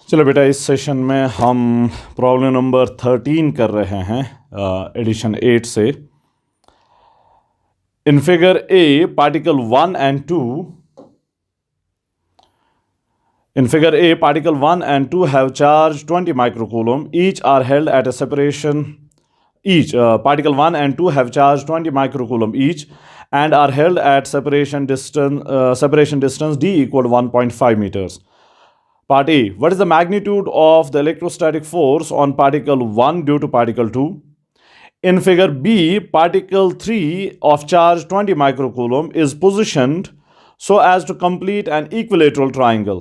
चलो बेटा, इस सेशन में हम प्रॉब्लम नंबर 13 कर रहे हैं एडिशन 8 से। In figure A particle 1 and 2 have charge 20 microcoulomb. Each are held at a separation. Particle 1 and 2 have charge 20 microcoulomb each and are held at separation distance d equal to 1.5 meters. Part A. What is the magnitude of the electrostatic force on particle 1 due to particle 2? In figure B, particle 3 of charge 20 microcoulomb is positioned so as to complete an equilateral triangle.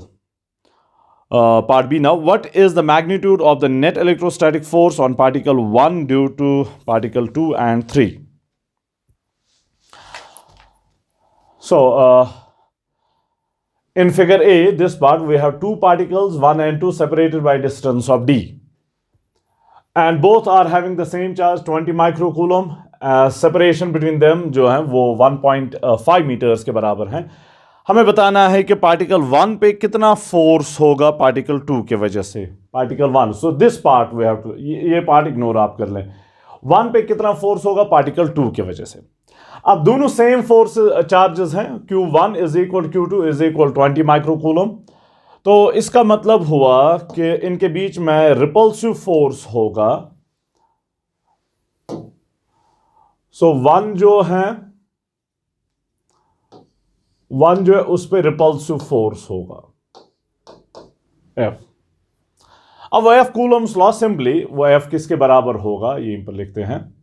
Part B now. What is the magnitude of the net electrostatic force on particle 1 due to particle 2 and 3? So, in figure A, this part, we have two particles, 1 and 2, separated by distance of d. And both are having the same charge, 20 microcoulomb. Separation between them जो है वो 1.5 metres के बराबर हैं। हमें बताना है कि पार्टिकल 1 पे कितना फोर्स होगा पार्टिकल 2 के वजह से। Particle 1, so this part we have to, ये पार्ट इग्नोर आप कर लें। 1 पे कितना फोर्स होगा पार्टिकल 2 के वजह से। अब दोनों सेम फोर्स चार्जेस हैं, Q1 is equal Q2 is equal 20 microcoulomb. तो इसका मतलब हुआ कि इनके बीच में रिपल्सिव फोर्स होगा। सो 1 जो है उस पर रिपल्सिव फोर्स होगा F। अब वो F कूलम्स लॉ, सिंपली वो F किसके बराबर होगा ये पर लिखते हैं।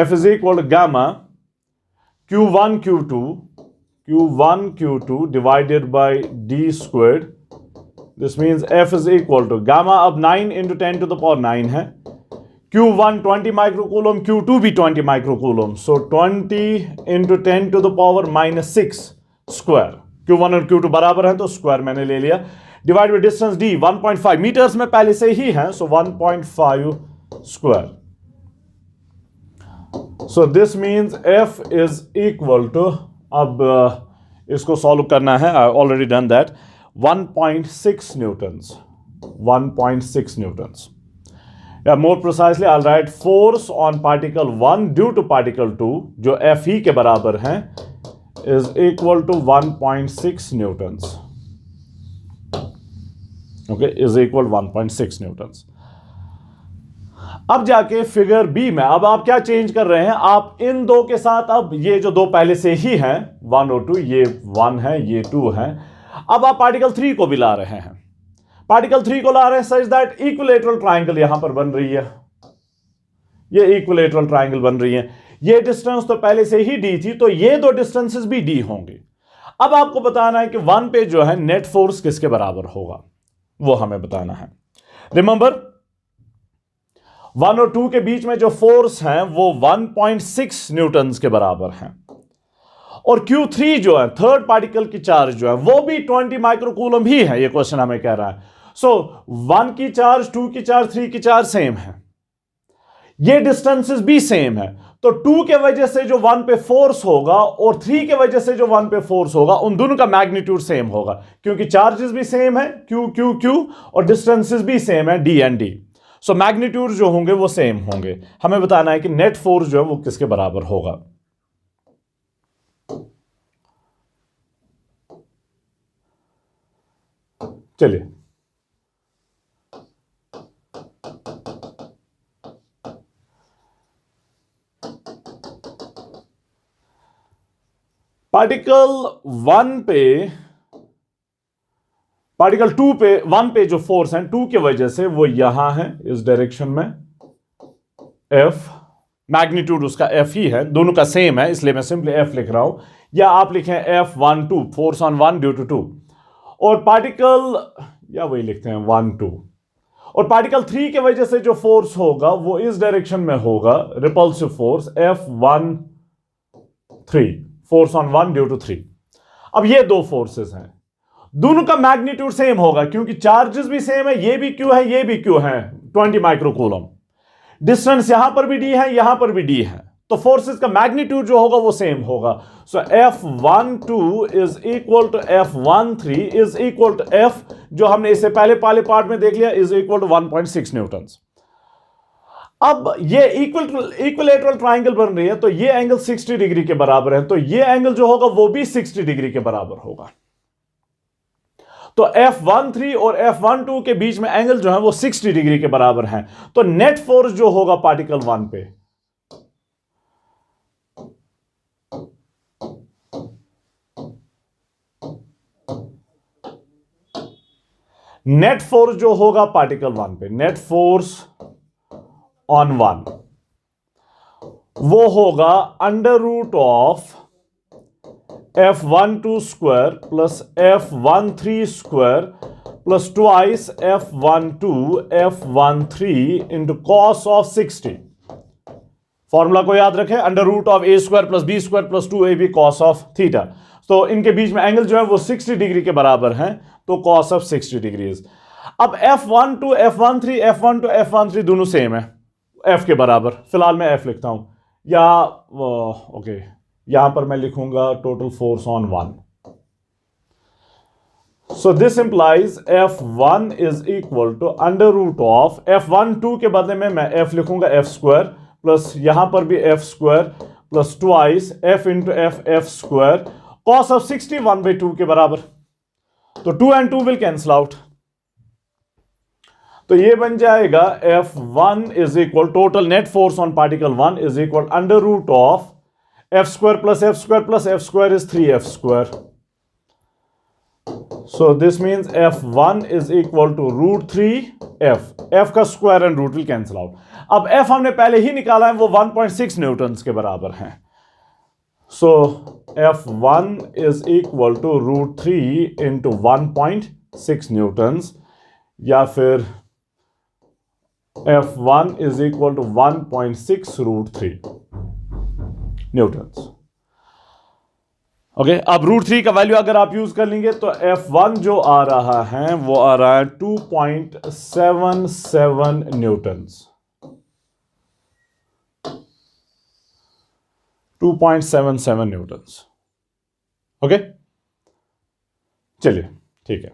F is equal gamma Q1 Q2 divided by d squared. This means F is equal to gamma अब 9 into 10 to the power 9 है। Q1 20 माइक्रोकूलम, Q2 भी 20 microcoulomb, so 20 into 10 to the power minus 6 square. Q1 और Q2 बराबर हैं तो square मैंने ले लिया। Divide by distance d 1.5 metres में पहले से ही है, so 1.5 square. So this means F is equal to, अब इसको सॉल्व करना है, I already done that, 1.6 newtons. 1.6 newtons. Yeah, more precisely I'll write force on particle 1 due to particle 2 जो F ही के बराबर है is equal to 1.6 newtons. Okay, is equal 1.6 newtons. अब जाके फिगर बी में अब आप क्या चेंज कर रहे हैं, आप इन दो के साथ, अब ये जो दो पहले से ही हैं 1 और 2, ये 1 है ये 2 है, अब आप पार्टिकल 3 को भी ला रहे हैं। पार्टिकल 3 को ला रहे हैं सच दैट इक्विलेटरल ट्राइंगल यहां पर बन रही है, ये इक्विलेटरल ट्राइंगल बन रही है। ये डिस्टेंस तो पहले से ही डी थी, तो ये दो डिस्टेंसेस भी डी होंगे। अब आपको बताना है कि 1 पे जो है नेट फोर्स किसके बराबर होगा, वो हमें बताना है। रिमेंबर 1 और 2 के बीच में जो फोर्स है वो 1.6 न्यूटन्स के बराबर है, और Q3 जो है थर्ड पार्टिकल की चार्ज जो है वो भी 20 माइक्रोकूलम ही है। ये क्वेश्चन हमें कह रहा है। सो 1 की चार्ज, 2 की चार्ज, 3 की चार्ज सेम है, ये डिस्टेंसेस भी सेम है, तो 2 के वजह से जो 1 पे फोर्स होगा और 3 के वजह से जो 1 पे फोर्स होगा, उन दोनों का मैग्नीट्यूड सेम होगा, क्योंकि चार्जेस भी सेम है Q और डिस्टेंसेस भी सेम है D and D। So magnitude जो होंगे वो सेम होंगे। हमें बताना है कि नेट फोर्स जो है वो किसके बराबर होगा। चलिए, पार्टिकल 2 पे 1 पे जो फोर्स है 2 की वजह से वो यहां है इस डायरेक्शन में F, मैग्नीट्यूड उसका F ही है, दोनों का सेम है इसलिए मैं सिंपली F लिख रहा हूं, या आप लिखें F12 force on 1 due to 2, और पार्टिकल, या वही लिखते हैं 1 2, और पार्टिकल 3 के वजह से जो फोर्स होगा वो इस डायरेक्शन में होगा, repulsive force F13 force on 1 due to 3। अब ये दो फोर्सेस हैं, दोनों का मैग्नीट्यूड सेम होगा क्योंकि चार्जेस भी सेम है, ये भी Q है ये भी Q है, 20 माइक्रोकूलम। डिस्टेंस यहां पर भी D है यहां पर भी D है, तो फोर्सेस का मैग्नीट्यूड जो होगा वो सेम होगा। So F12 is equal to F13 is equal to F, जो हमने इससे पहले पार्ट में देख लिया, इज इक्वल टू 1.6 न्यूटन। अब ये इक्विलेटरल ट्राइंगल बन रही है, तो ये एंगल 60 डिग्री के बराबर है, तो ये एंगल जो होगा वो भी 60 डिग्री के बराबर होगा। तो F13 और F12 के बीच में एंगल जो है वो 60 डिग्री के बराबर है। तो नेट फोर्स जो होगा पार्टिकल 1 पे, नेट फोर्स जो होगा पार्टिकल 1 पे, नेट फोर्स ऑन 1, वो होगा under root of F12 square plus F13 square plus twice F12 F13 into cos of 60। Formula को याद रखें, under root of a square plus b square plus 2ab cos of theta. तो इनके बीच में angle जो है वो 60 डिग्री के बराबर है, तो कॉस ऑफ 60 डिग्रीज। अब F12 F13 F12 F13 दोनों सेम है, F के बराबर। फिलहाल मैं F लिखता हूं, या ओके यहां पर मैं लिखूंगा total force on 1। So this implies F1 is equal to under root of F12 के बदले में मैं F लिखूंगा F स्क्वायर प्लस यहां पर भी F square plus twice F into F square cos of 60 1/2 के बराबर। तो 2 and 2 विल कैंसल आउट, तो ये बन जाएगा F1 is equal total net force on particle 1 is equal under root of F square plus F square plus F square is 3F square. So this means F1 is equal to √3F, F का square and root will cancel out. अब F हमने पहले ही निकाला है, वो 1.6 Newton के बराबर है। So F1 is equal to √3 into 1.6 newton, या फिर F1 is equal to 1.6 √3 newton. Okay, अब √3 का वैल्यू अगर आप यूज कर लेंगे तो F1 जो आ रहा है वो आ रहा है 2.77 न्यूटन, 2.77 न्यूटन। ओके, चलिए ठीक है।